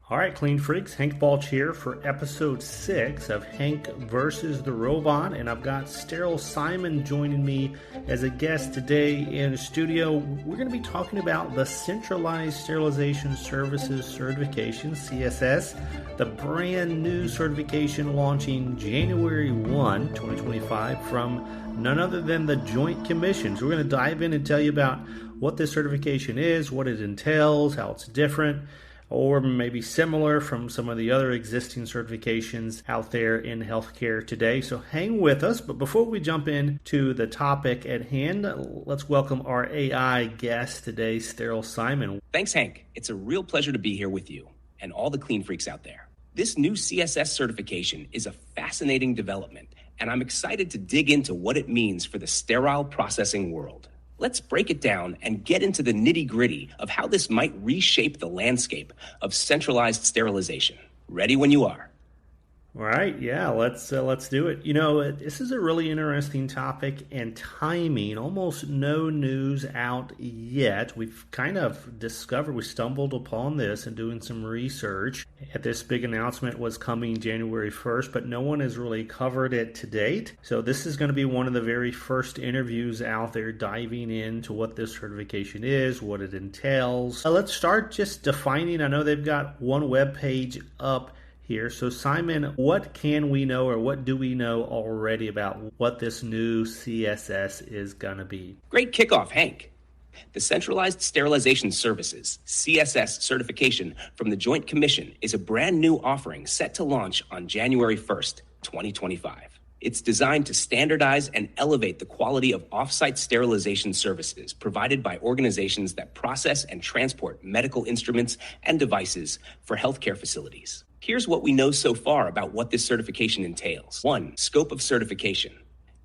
All right, Clean Freaks, Hank Balch here for episode 6 of Hank versus the Robot, and I've got Sterile Simon joining me as a guest today in the studio. We're going to be talking about the Centralized Sterilization Services Certification, CSS, the brand new certification launching January 1, 2025 from none other than the Joint Commission. So we're going to dive in and tell you about what this certification is, what it entails, how it's different, or maybe similar from some of the other existing certifications out there in healthcare today. So hang with us. But before we jump into the topic at hand, let's welcome our AI guest today, Sterile Simon. Thanks, Hank. It's a real pleasure to be here with you and all the clean freaks out there. This new CSS certification is a fascinating development, and I'm excited to dig into what it means for the sterile processing world. Let's break it down and get into the nitty-gritty of how this might reshape the landscape of centralized sterilization. Ready when you are. All right, yeah, let's do it. You know, this is a really interesting topic and timing. Almost no news out yet. We've kind of discovered, we stumbled upon this and doing some research. This big announcement was coming January 1st, but no one has really covered it to date. So this is going to be one of the very first interviews out there diving into what this certification is, what it entails. Let's start just defining. I know they've got one web page up here. So Simon, what can we know or what do we know already about what this new CSS is going to be? Great kickoff, Hank. The Centralized Sterilization Services, CSS certification from the Joint Commission is a brand new offering set to launch on January 1st, 2025. It's designed to standardize and elevate the quality of offsite sterilization services provided by organizations that process and transport medical instruments and devices for healthcare facilities. Here's what we know so far about what this certification entails. 1. Scope of certification.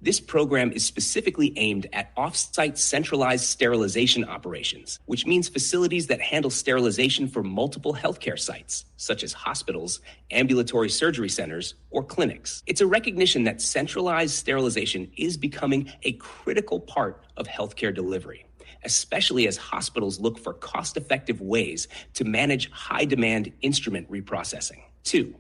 This program is specifically aimed at off-site centralized sterilization operations, which means facilities that handle sterilization for multiple healthcare sites, such as hospitals, ambulatory surgery centers, or clinics. It's a recognition that centralized sterilization is becoming a critical part of healthcare delivery, especially as hospitals look for cost-effective ways to manage high-demand instrument reprocessing. 2.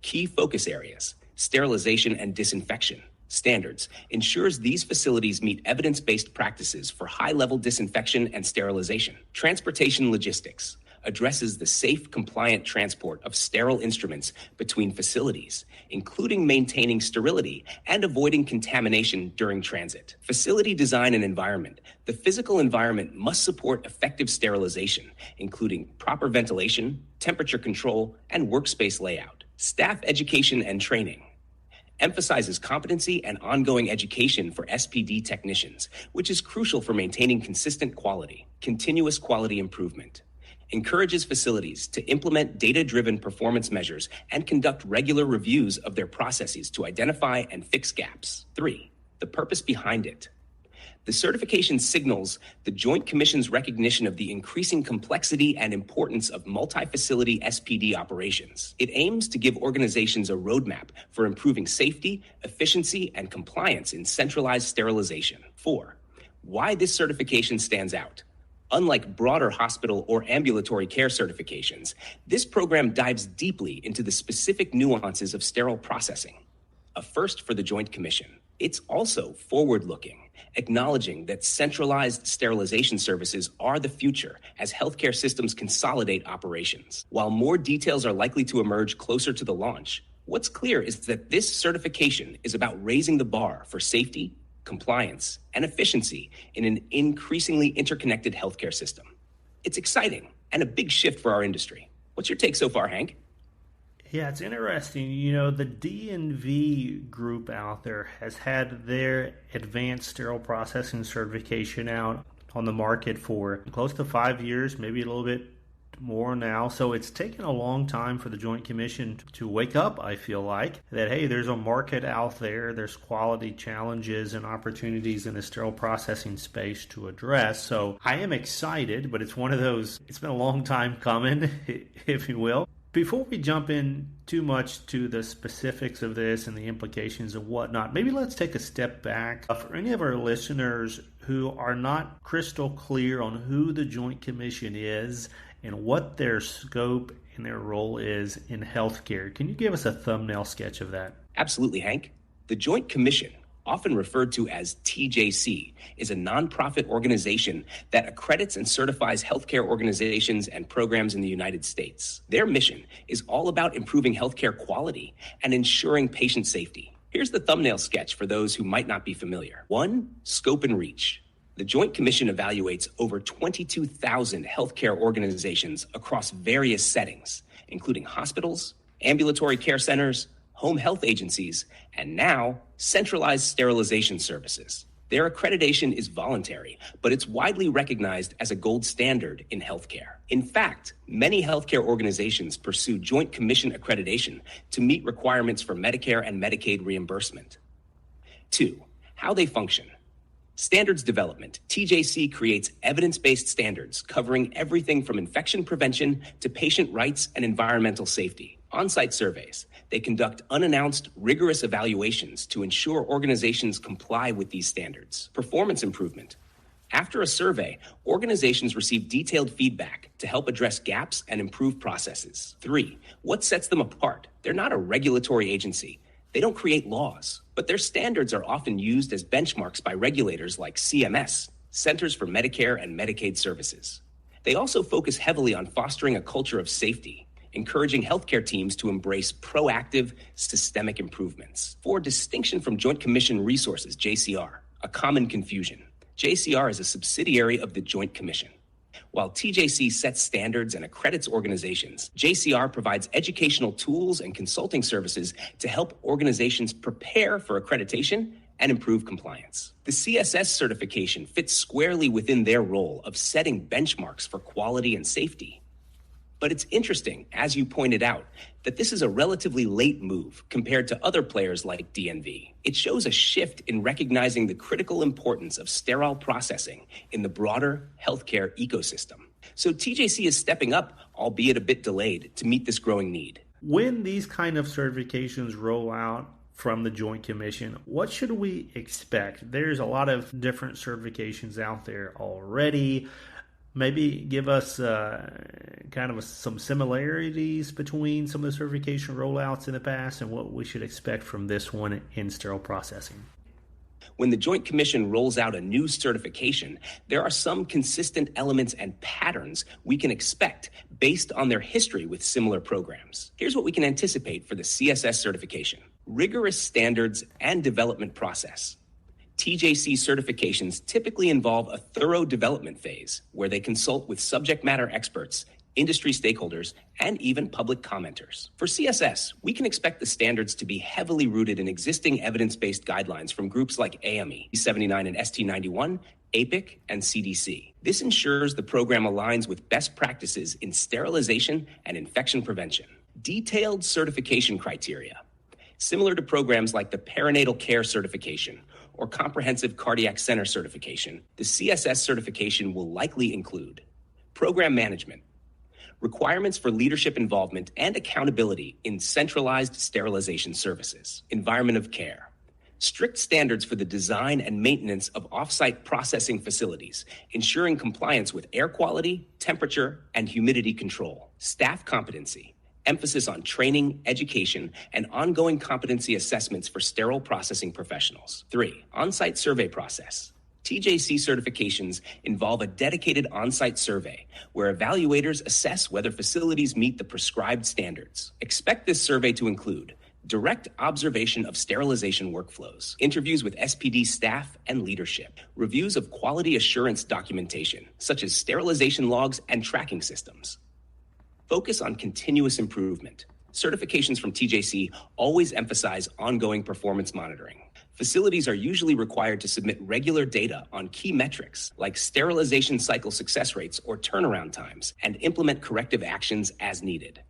Key focus areas, sterilization and disinfection. Standards ensures these facilities meet evidence-based practices for high-level disinfection and sterilization. Transportation logistics addresses the safe, compliant transport of sterile instruments between facilities, including maintaining sterility and avoiding contamination during transit. Facility design and environment. The physical environment must support effective sterilization, including proper ventilation, temperature control, and workspace layout. Staff education and training emphasizes competency and ongoing education for SPD technicians, which is crucial for maintaining consistent quality. Continuous quality improvement encourages facilities to implement data-driven performance measures and conduct regular reviews of their processes to identify and fix gaps. 3. The purpose behind it. The certification signals the Joint Commission's recognition of the increasing complexity and importance of multi-facility SPD operations. It aims to give organizations a roadmap for improving safety, efficiency, and compliance in centralized sterilization. 4. Why this certification stands out. Unlike broader hospital or ambulatory care certifications, this program dives deeply into the specific nuances of sterile processing, a first for the Joint Commission. It's also forward-looking, acknowledging that centralized sterilization services are the future as healthcare systems consolidate operations. While more details are likely to emerge closer to the launch, what's clear is that this certification is about raising the bar for safety, compliance, and efficiency in an increasingly interconnected healthcare system. It's exciting and a big shift for our industry. What's your take so far, Hank? Yeah, it's interesting. You know, the DNV group out there has had their advanced sterile processing certification out on the market for close to 5 years, maybe a little bit more now. So it's taken a long time for the Joint Commission to wake up, I feel like, that, hey, there's a market out there, there's quality challenges and opportunities in the sterile processing space to address. So I am excited, but it's one of those, it's been a long time coming, if you will. Before we jump in too much to the specifics of this and the implications and whatnot, maybe let's take a step back. For any of our listeners who are not crystal clear on who the Joint Commission is and what their scope and their role is in healthcare. Can you give us a thumbnail sketch of that? Absolutely, Hank. The Joint Commission, often referred to as TJC, is a nonprofit organization that accredits and certifies healthcare organizations and programs in the United States. Their mission is all about improving healthcare quality and ensuring patient safety. Here's the thumbnail sketch for those who might not be familiar. 1. Scope and reach. The Joint Commission evaluates over 22,000 healthcare organizations across various settings, including hospitals, ambulatory care centers, home health agencies, and now centralized sterilization services. Their accreditation is voluntary, but it's widely recognized as a gold standard in healthcare. In fact, many healthcare organizations pursue Joint Commission accreditation to meet requirements for Medicare and Medicaid reimbursement. 2. How they function. Standards development. TJC creates evidence-based standards covering everything from infection prevention to patient rights and environmental safety. On-site surveys. They conduct unannounced, rigorous evaluations to ensure organizations comply with these standards. Performance improvement. After a survey, organizations receive detailed feedback to help address gaps and improve processes. 3. What sets them apart? They're not a regulatory agency. They don't create laws, but their standards are often used as benchmarks by regulators like CMS, Centers for Medicare and Medicaid Services. They also focus heavily on fostering a culture of safety, encouraging healthcare teams to embrace proactive, systemic improvements. 4. Distinction from Joint Commission Resources, JCR, a common confusion. JCR is a subsidiary of the Joint Commission. While TJC sets standards and accredits organizations, JCR provides educational tools and consulting services to help organizations prepare for accreditation and improve compliance. The CSS certification fits squarely within their role of setting benchmarks for quality and safety. But it's interesting, as you pointed out, that this is a relatively late move compared to other players like DNV. It shows a shift in recognizing the critical importance of sterile processing in the broader healthcare ecosystem. So TJC is stepping up, albeit a bit delayed, to meet this growing need. When these kind of certifications roll out from the Joint Commission, what should we expect? There's a lot of different certifications out there already. Maybe give us some similarities between some of the certification rollouts in the past and what we should expect from this one in sterile processing. When the Joint Commission rolls out a new certification, there are some consistent elements and patterns we can expect based on their history with similar programs. Here's what we can anticipate for the CSS certification. Rigorous standards and development process. TJC certifications typically involve a thorough development phase where they consult with subject matter experts, industry stakeholders, and even public commenters. For CSS, we can expect the standards to be heavily rooted in existing evidence-based guidelines from groups like AME, E79 and ST91, APIC, and CDC. This ensures the program aligns with best practices in sterilization and infection prevention. Detailed certification criteria. Similar to programs like the Perinatal Care Certification or Comprehensive Cardiac Center Certification, the CSS certification will likely include program management, requirements for leadership involvement and accountability in centralized sterilization services, environment of care, strict standards for the design and maintenance of offsite processing facilities, ensuring compliance with air quality, temperature, and humidity control, staff competency, emphasis on training, education, and ongoing competency assessments for sterile processing professionals. 3. On-site survey process. TJC certifications involve a dedicated on-site survey where evaluators assess whether facilities meet the prescribed standards. Expect this survey to include direct observation of sterilization workflows, interviews with SPD staff and leadership, reviews of quality assurance documentation, such as sterilization logs and tracking systems. Focus on continuous improvement. Certifications from TJC always emphasize ongoing performance monitoring. Facilities are usually required to submit regular data on key metrics like sterilization cycle success rates or turnaround times and implement corrective actions as needed.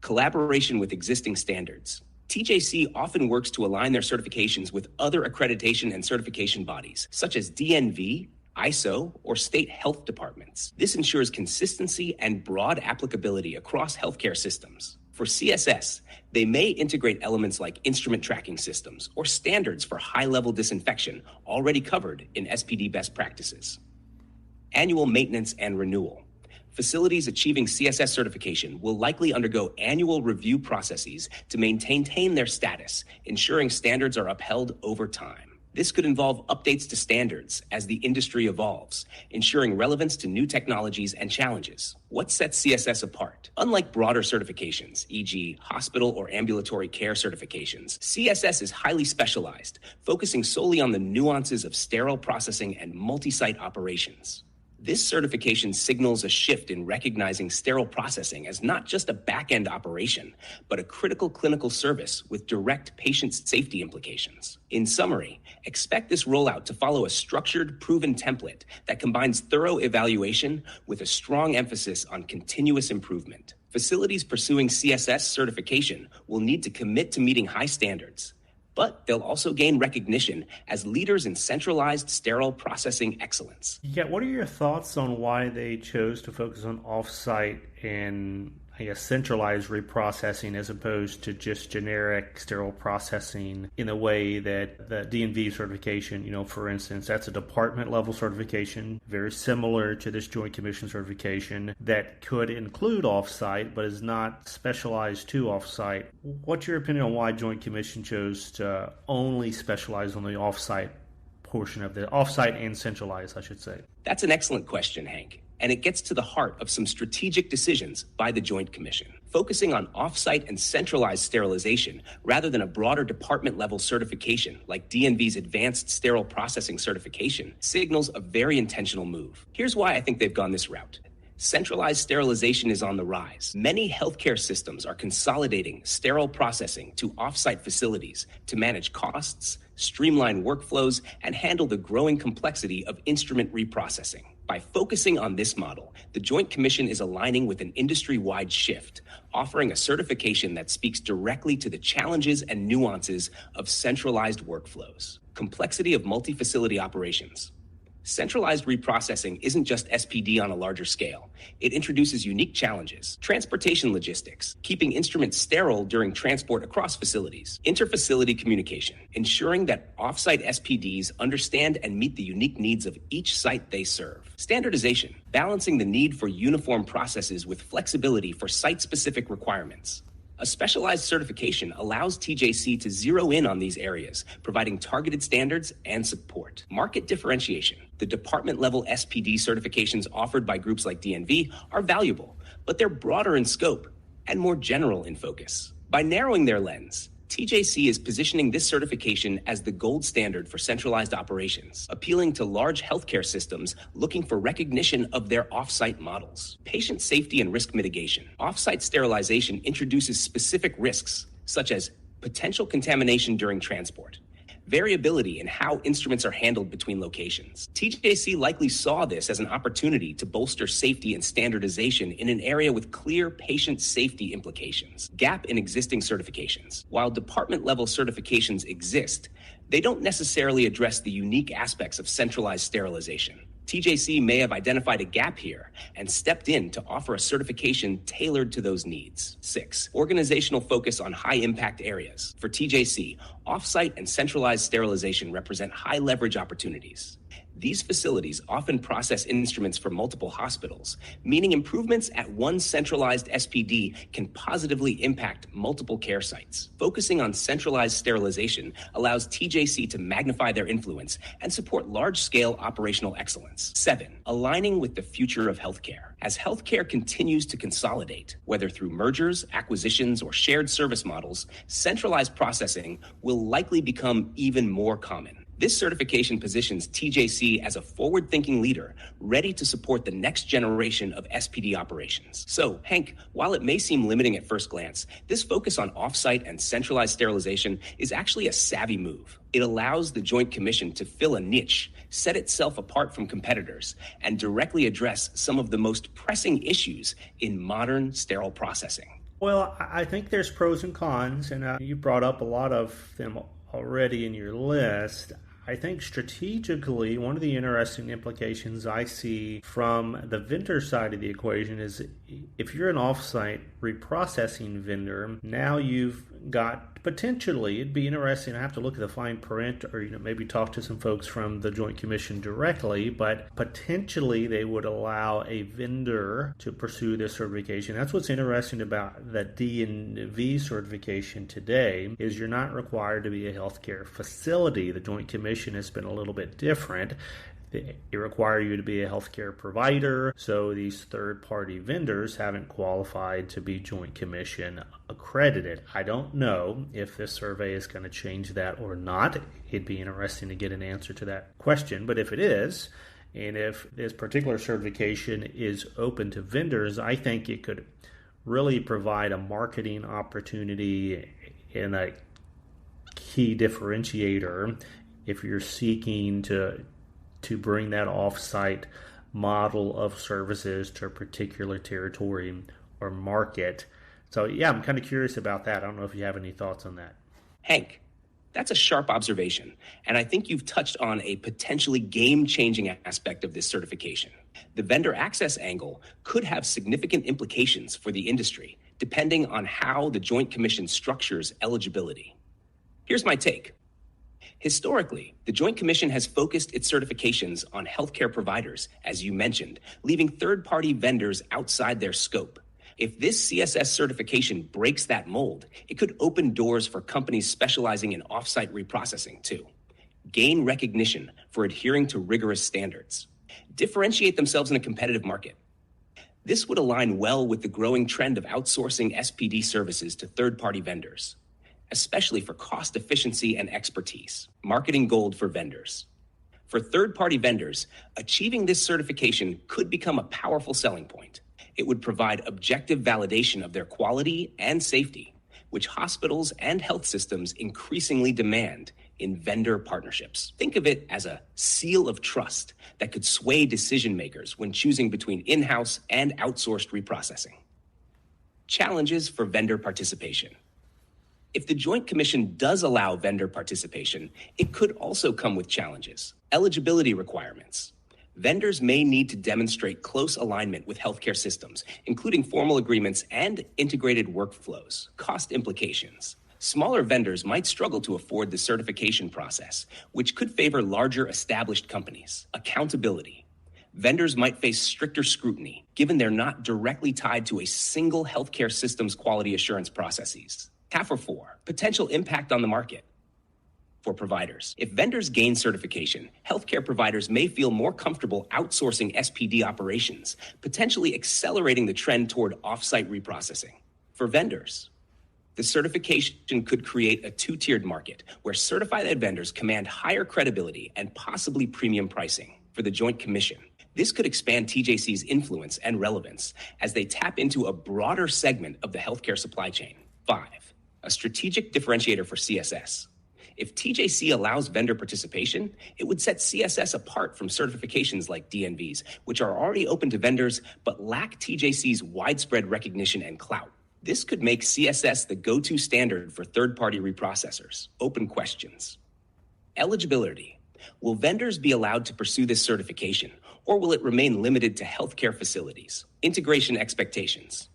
Collaboration with existing standards. TJC often works to align their certifications with other accreditation and certification bodies, such as DNV, ISO, or state health departments. This ensures consistency and broad applicability across healthcare systems. For CSS, they may integrate elements like instrument tracking systems or standards for high-level disinfection already covered in SPD best practices. Annual maintenance and renewal. Facilities achieving CSS certification will likely undergo annual review processes to maintain their status, ensuring standards are upheld over time. This could involve updates to standards as the industry evolves, ensuring relevance to new technologies and challenges. What sets CSS apart? Unlike broader certifications, e.g., hospital or ambulatory care certifications, CSS is highly specialized, focusing solely on the nuances of sterile processing and multi-site operations. This certification signals a shift in recognizing sterile processing as not just a back-end operation, but a critical clinical service with direct patient safety implications. In summary, expect this rollout to follow a structured, proven template that combines thorough evaluation with a strong emphasis on continuous improvement. Facilities pursuing CSS certification will need to commit to meeting high standards, but they'll also gain recognition as leaders in centralized sterile processing excellence. Yeah, what are your thoughts on why they chose to focus on offsite and, centralized reprocessing as opposed to just generic sterile processing in a way that the D&V certification, for instance, that's a department level certification, very similar to this Joint Commission certification that could include offsite, but is not specialized to offsite. What's your opinion on why Joint Commission chose to only specialize on the offsite portion of the offsite and centralized, I should say? That's an excellent question, Hank. And it gets to the heart of some strategic decisions by the Joint Commission. Focusing on offsite and centralized sterilization rather than a broader department-level certification like D&V's Advanced Sterile Processing certification signals a very intentional move. Here's why I think they've gone this route. Centralized sterilization is on the rise. Many healthcare systems are consolidating sterile processing to offsite facilities to manage costs, streamline workflows, and handle the growing complexity of instrument reprocessing. By focusing on this model, the Joint Commission is aligning with an industry-wide shift, offering a certification that speaks directly to the challenges and nuances of centralized workflows. Complexity of multi-facility operations. Centralized reprocessing isn't just SPD on a larger scale. It introduces unique challenges. Transportation logistics, keeping instruments sterile during transport across facilities. Interfacility communication, ensuring that offsite SPDs understand and meet the unique needs of each site they serve. Standardization, balancing the need for uniform processes with flexibility for site-specific requirements. A specialized certification allows TJC to zero in on these areas, providing targeted standards and support. Market differentiation. The department-level SPD certifications offered by groups like D&V are valuable, but they're broader in scope and more general in focus. By narrowing their lens, TJC is positioning this certification as the gold standard for centralized operations, appealing to large healthcare systems looking for recognition of their offsite models. Patient safety and risk mitigation. Offsite sterilization introduces specific risks, such as potential contamination during transport, variability in how instruments are handled between locations. TJC likely saw this as an opportunity to bolster safety and standardization in an area with clear patient safety implications. Gap in existing certifications. While department-level certifications exist, they don't necessarily address the unique aspects of centralized sterilization. TJC may have identified a gap here and stepped in to offer a certification tailored to those needs. 6. Organizational focus on high-impact areas. For TJC, offsite and centralized sterilization represent high-leverage opportunities. These facilities often process instruments for multiple hospitals, meaning improvements at one centralized SPD can positively impact multiple care sites. Focusing on centralized sterilization allows TJC to magnify their influence and support large-scale operational excellence. 7. Aligning with the future of healthcare. As healthcare continues to consolidate, whether through mergers, acquisitions, or shared service models, centralized processing will likely become even more common. This certification positions TJC as a forward-thinking leader, ready to support the next generation of SPD operations. So, Hank, while it may seem limiting at first glance, this focus on offsite and centralized sterilization is actually a savvy move. It allows the Joint Commission to fill a niche, set itself apart from competitors, and directly address some of the most pressing issues in modern sterile processing. Well, I think there's pros and cons, and you brought up a lot of them already in your list. I think strategically, one of the interesting implications I see from the vendor side of the equation is if you're an offsite reprocessing vendor, now you've got potentially, it'd be interesting, I have to look at the fine print or maybe talk to some folks from the Joint Commission directly, but potentially they would allow a vendor to pursue this certification. That's what's interesting about the D&V certification today, is you're not required to be a healthcare facility. The Joint Commission has been a little bit different. It requires you to be a healthcare provider, so these third-party vendors haven't qualified to be Joint Commission accredited. I don't know if this survey is going to change that or not. It'd be interesting to get an answer to that question, but if it is, and if this particular certification is open to vendors, I think it could really provide a marketing opportunity and a key differentiator if you're seeking to bring that off-site model of services to a particular territory or market. So yeah, I'm kind of curious about that. I don't know if you have any thoughts on that. Hank, that's a sharp observation, and I think you've touched on a potentially game-changing aspect of this certification. The vendor access angle could have significant implications for the industry, depending on how the Joint Commission structures eligibility. Here's my take. Historically, the Joint Commission has focused its certifications on healthcare providers, as you mentioned, leaving third-party vendors outside their scope. If this CSS certification breaks that mold, it could open doors for companies specializing in offsite reprocessing too. Gain recognition for adhering to rigorous standards. Differentiate themselves in a competitive market. This would align well with the growing trend of outsourcing SPD services to third-party vendors, especially for cost efficiency and expertise. Marketing gold for vendors. For third-party vendors, achieving this certification could become a powerful selling point. It would provide objective validation of their quality and safety, which hospitals and health systems increasingly demand in vendor partnerships. Think of it as a seal of trust that could sway decision makers when choosing between in-house and outsourced reprocessing. Challenges for vendor participation. If the Joint Commission does allow vendor participation, it could also come with challenges. Eligibility requirements. Vendors may need to demonstrate close alignment with healthcare systems, including formal agreements and integrated workflows. Cost implications. Smaller vendors might struggle to afford the certification process, which could favor larger established companies. Accountability. Vendors might face stricter scrutiny, given they're not directly tied to a single healthcare system's quality assurance processes. Half or four, potential impact on the market. For providers, if vendors gain certification, healthcare providers may feel more comfortable outsourcing SPD operations, potentially accelerating the trend toward off-site reprocessing. For vendors, the certification could create a two-tiered market where certified vendors command higher credibility and possibly premium pricing. For the Joint Commission, this could expand TJC's influence and relevance as they tap into a broader segment of the healthcare supply chain. 5. A strategic differentiator for CSS. If TJC allows vendor participation, it would set CSS apart from certifications like DNVs, which are already open to vendors but lack TJC's widespread recognition and clout. This could make CSS the go-to standard for third-party reprocessors. Open questions. Eligibility. Will vendors be allowed to pursue this certification, or will it remain limited to healthcare facilities? Integration expectations.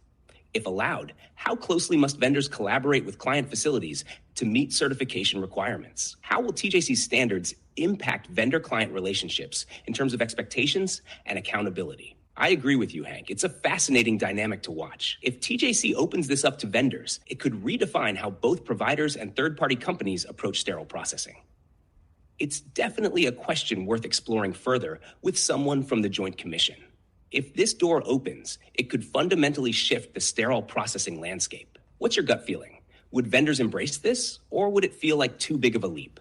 If allowed, how closely must vendors collaborate with client facilities to meet certification requirements? How will TJC's standards impact vendor-client relationships in terms of expectations and accountability? I agree with you, Hank. It's a fascinating dynamic to watch. If TJC opens this up to vendors, it could redefine how both providers and third-party companies approach sterile processing. It's definitely a question worth exploring further with someone from the Joint Commission. If this door opens, it could fundamentally shift the sterile processing landscape. What's your gut feeling? Would vendors embrace this, or would it feel like too big of a leap?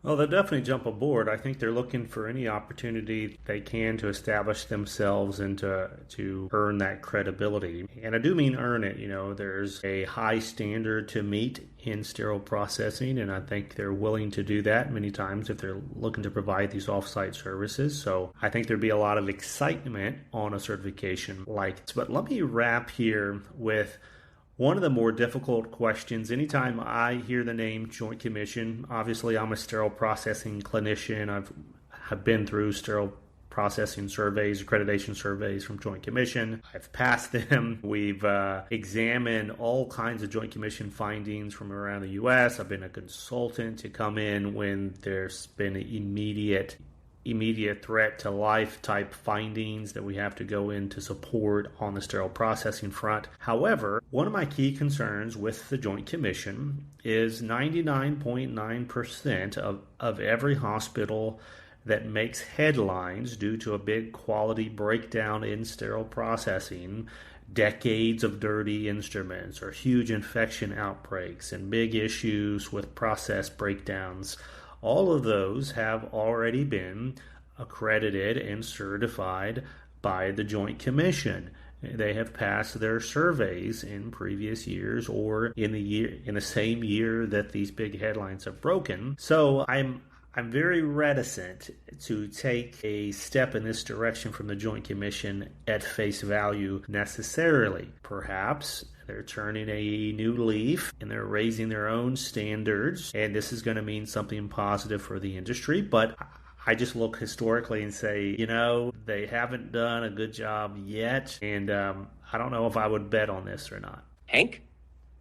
Well, they'll definitely jump aboard. I think they're looking for any opportunity they can to establish themselves and to earn that credibility. And I do mean earn it. There's a high standard to meet in sterile processing, and I think they're willing to do that many times if they're looking to provide these off-site services. So I think there'd be a lot of excitement on a certification like this. But let me wrap here with one of the more difficult questions. Anytime I hear the name Joint Commission, obviously I'm a sterile processing clinician. I've been through sterile processing surveys, accreditation surveys from Joint Commission. I've passed them. We've examined all kinds of Joint Commission findings from around the U.S. I've been a consultant to come in when there's been an immediate threat to life type findings that we have to go in to support on the sterile processing front. However, one of my key concerns with the Joint Commission is 99.9% of every hospital that makes headlines due to a big quality breakdown in sterile processing, decades of dirty instruments, or huge infection outbreaks, and big issues with process breakdowns. All of those have already been accredited and certified by the Joint Commission. They have passed their surveys in previous years or in the same year that these big headlines have broken. So I'm very reticent to take a step in this direction from the Joint Commission at face value necessarily. Perhaps they're turning a new leaf and they're raising their own standards, and this is going to mean something positive for the industry. But I just look historically and say, they haven't done a good job yet, and I don't know if I would bet on this or not. Hank?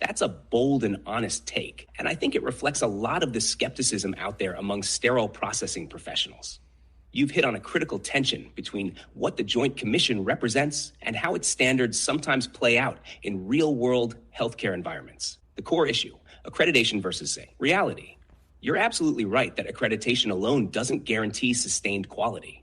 That's a bold and honest take, and I think it reflects a lot of the skepticism out there among sterile processing professionals. You've hit on a critical tension between what the Joint Commission represents and how its standards sometimes play out in real-world healthcare environments. The core issue, accreditation versus reality. You're absolutely right that accreditation alone doesn't guarantee sustained quality.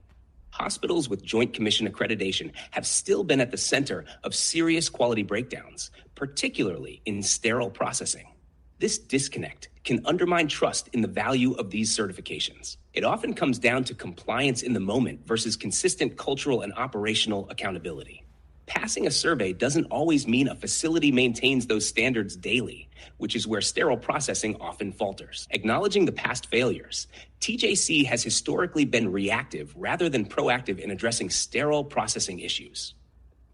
Hospitals with Joint Commission accreditation have still been at the center of serious quality breakdowns, particularly in sterile processing. This disconnect can undermine trust in the value of these certifications. It often comes down to compliance in the moment versus consistent cultural and operational accountability. Passing a survey doesn't always mean a facility maintains those standards daily, which is where sterile processing often falters. Acknowledging the past failures, TJC has historically been reactive rather than proactive in addressing sterile processing issues.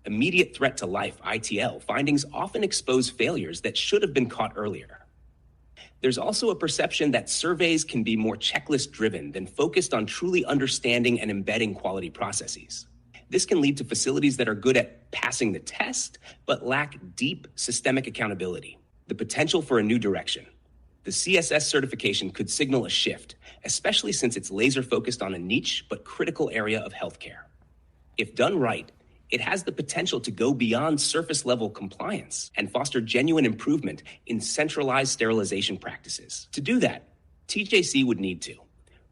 Immediate threat to life, ITL, findings often expose failures that should have been caught earlier. There's also a perception that surveys can be more checklist-driven than focused on truly understanding and embedding quality processes. This can lead to facilities that are good at passing the test, but lack deep systemic accountability. The potential for a new direction. The CSS certification could signal a shift, especially since it's laser-focused on a niche but critical area of healthcare. If done right, it has the potential to go beyond surface-level compliance and foster genuine improvement in centralized sterilization practices. To do that, TJC would need to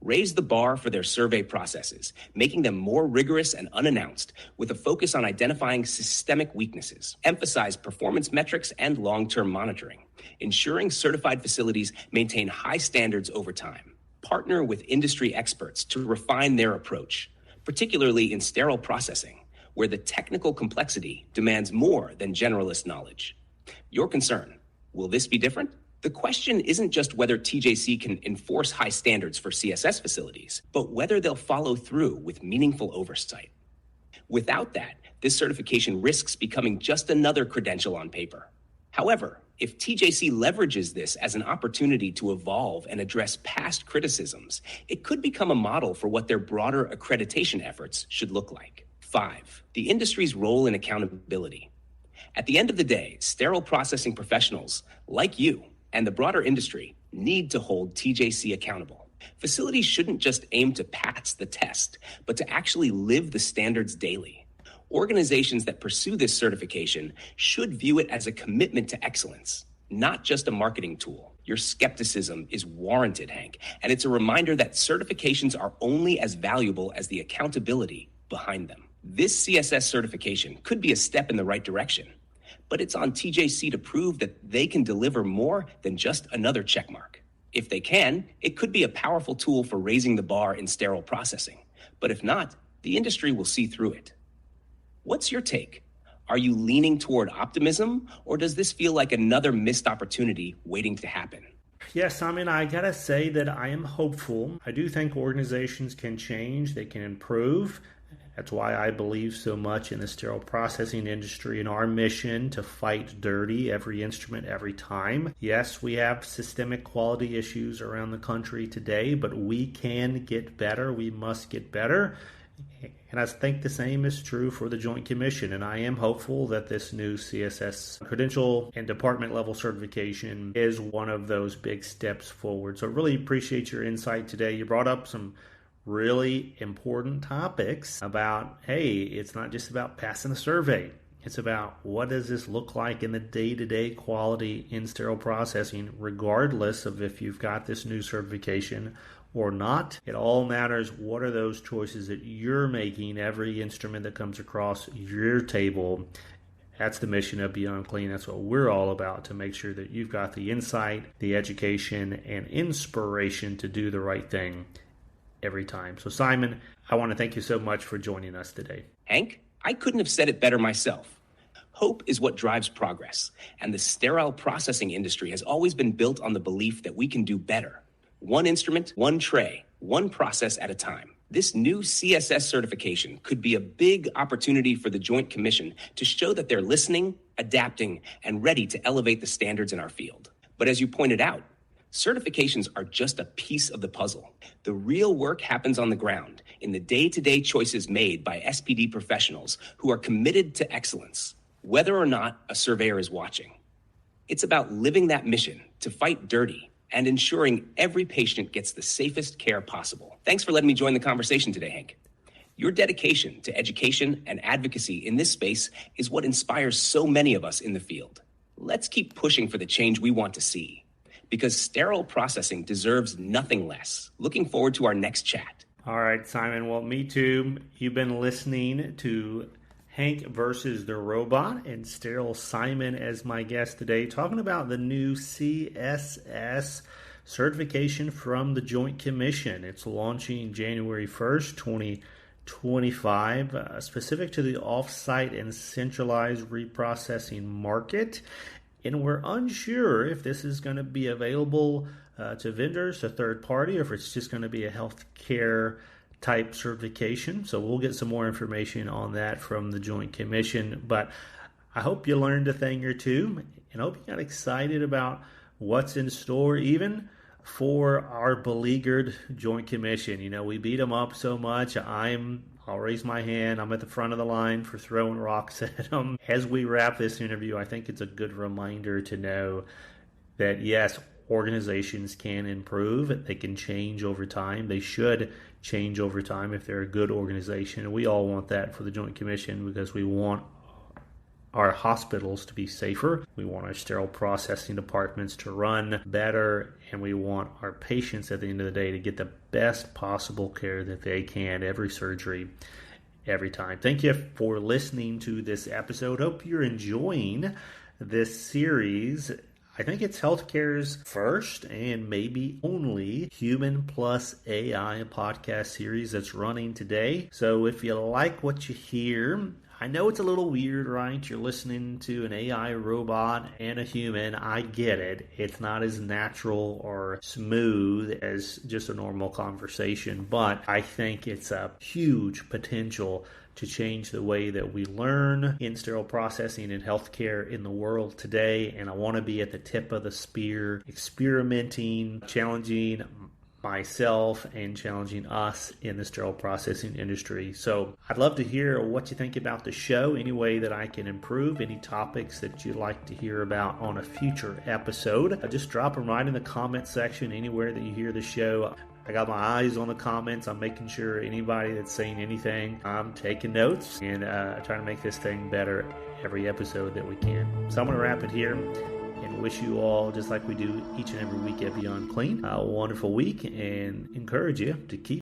raise the bar for their survey processes, making them more rigorous and unannounced, with a focus on identifying systemic weaknesses, emphasize performance metrics and long-term monitoring, ensuring certified facilities maintain high standards over time, partner with industry experts to refine their approach, particularly in sterile processing, where the technical complexity demands more than generalist knowledge. Your concern, will this be different? The question isn't just whether TJC can enforce high standards for CSS facilities, but whether they'll follow through with meaningful oversight. Without that, this certification risks becoming just another credential on paper. However, if TJC leverages this as an opportunity to evolve and address past criticisms, it could become a model for what their broader accreditation efforts should look like. 5, the industry's role in accountability. At the end of the day, sterile processing professionals, like you, and the broader industry need to hold TJC accountable. Facilities shouldn't just aim to pass the test, but to actually live the standards daily. Organizations that pursue this certification should view it as a commitment to excellence, not just a marketing tool. Your skepticism is warranted, Hank, and it's a reminder that certifications are only as valuable as the accountability behind them. This CSS certification could be a step in the right direction, but it's on TJC to prove that they can deliver more than just another checkmark. If they can, it could be a powerful tool for raising the bar in sterile processing. But if not, the industry will see through it. What's your take? Are you leaning toward optimism, or does this feel like another missed opportunity waiting to happen? Yes, I gotta say that I am hopeful. I do think organizations can change, they can improve. That's why I believe so much in the sterile processing industry and our mission to fight dirty every instrument, every time. Yes, we have systemic quality issues around the country today, but we can get better. We must get better. And I think the same is true for the Joint Commission, and I am hopeful that this new CSS credential and department level certification is one of those big steps forward. So I really appreciate your insight today. You brought up some really important topics about, hey, it's not just about passing a survey. It's about what does this look like in the day-to-day quality in sterile processing, regardless of if you've got this new certification or not. It all matters what are those choices that you're making every instrument that comes across your table. That's the mission of Beyond Clean. That's what we're all about, to make sure that you've got the insight, the education, and inspiration to do the right thing every time. So Simon, I want to thank you so much for joining us today. Hank, I couldn't have said it better myself. Hope is what drives progress, and the sterile processing industry has always been built on the belief that we can do better. One instrument, one tray, one process at a time. This new CSS certification could be a big opportunity for the Joint Commission to show that they're listening, adapting, and ready to elevate the standards in our field. But as you pointed out, certifications are just a piece of the puzzle. The real work happens on the ground, in the day-to-day choices made by SPD professionals who are committed to excellence, whether or not a surveyor is watching. It's about living that mission to fight dirty and ensuring every patient gets the safest care possible. Thanks for letting me join the conversation today, Hank. Your dedication to education and advocacy in this space is what inspires so many of us in the field. Let's keep pushing for the change we want to see, because sterile processing deserves nothing less. Looking forward to our next chat. All right, Simon. Well, me too. You've been listening to Hank versus the Robot, and Sterile Simon as my guest today, talking about the new CSS certification from the Joint Commission. It's launching January 1st, 2025, specific to the offsite and centralized reprocessing market. And we're unsure if this is going to be available to vendors, to third party, or if it's just going to be a healthcare type certification. So we'll get some more information on that from the Joint Commission. But I hope you learned a thing or two, and hope you got excited about what's in store even for our beleaguered Joint Commission. You know, we beat them up so much. I'll raise my hand. I'm at the front of the line for throwing rocks at them. As we wrap this interview, I think it's a good reminder to know that, yes, organizations can improve. They can change over time. They should change over time if they're a good organization. And we all want that for the Joint Commission, because we want our hospitals to be safer. We want our sterile processing departments to run better. And we want our patients at the end of the day to get the best possible care that they can, every surgery, every time. Thank you for listening to this episode. Hope you're enjoying this series. I think it's healthcare's first and maybe only human plus AI podcast series that's running today. So if you like what you hear, I know it's a little weird, right? You're listening to an AI robot and a human. I get it. It's not as natural or smooth as just a normal conversation, but I think it's a huge potential to change the way that we learn in sterile processing and healthcare in the world today. And I want to be at the tip of the spear, experimenting, challenging myself and challenging us in the sterile processing industry. So I'd love to hear what you think about the show, any way that I can improve, any topics that you'd like to hear about on a future episode. Just drop them right in the comment section anywhere that you hear the show. I got my eyes on the comments. I'm making sure anybody that's saying anything, I'm taking notes and trying to make this thing better every episode that we can. So I'm going to wrap it here and wish you all, just like we do each and every week at Beyond Clean, a wonderful week, and encourage you to keep